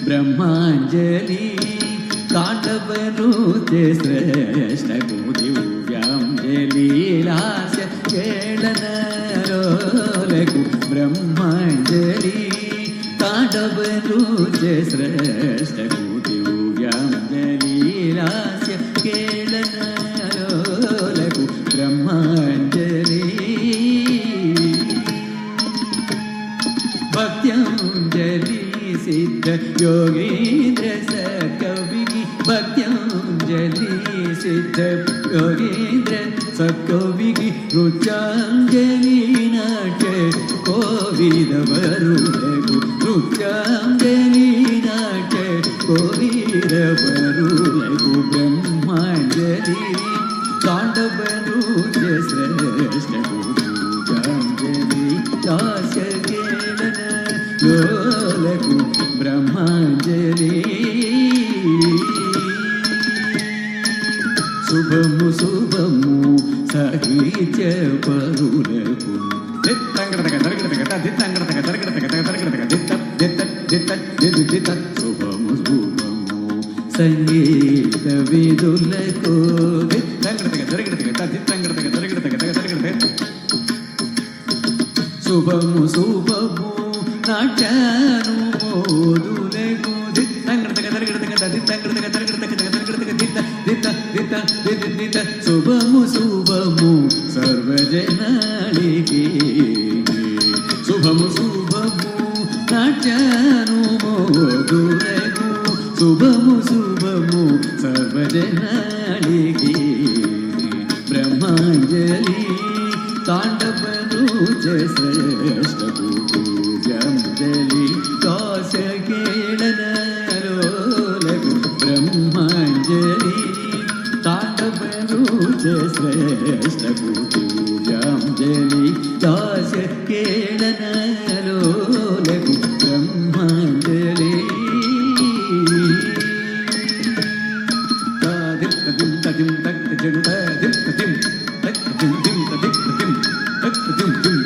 ब्रह्मांजलि तांडवनृत्य श्रेष्ठ दिव्यांजलिलास्य केळनरोलकु ब्रह्मांजलि तांडवनृत्य श्रेष्ठ दिव्यांजलिलास्य केळनरोलकु ब्रह्मांजलि भक्त्यांजलि सिद्ध योगीन्द्र सत्कवि भक्त्यांजलि सिद्ध योगीन्द्र सत्कवि नृत्यांजलि नाट्य कोविदवरुलकु नृत्यांजलि नाट्य कोविदवरुलकु ब्रह्मांजलि तांडवनृत्य श्रेष्ठ पूजांजलि दास्य लोलकु ब्रह्मांजलि शुभमु शुभमु साहित्य परुलकु शुभमु शुभमु संगीत विदुलकु शुभमु शुभमु नाट्यानु मोदुलकु शुभमु शुभमु सर्वजनालिके शुभमु शुभमु नाट्यानु मोदुलकु शुभमु शुभमु सर्वजनालिके ब्रह्मांजलि तांडवनृत्य श्रेष्ठ पूजांजलि दास्य केळनरोलकु ब्रह्मांजलि శ్రేష్ఠ పూజాంజలి దాస్య కేళనలో లఘు బ్రహ్మాంజలి దిం తదిం తక్ జం దిం తదిం తక్ దిం దిం తదిం తదిం తక్ దిం దిం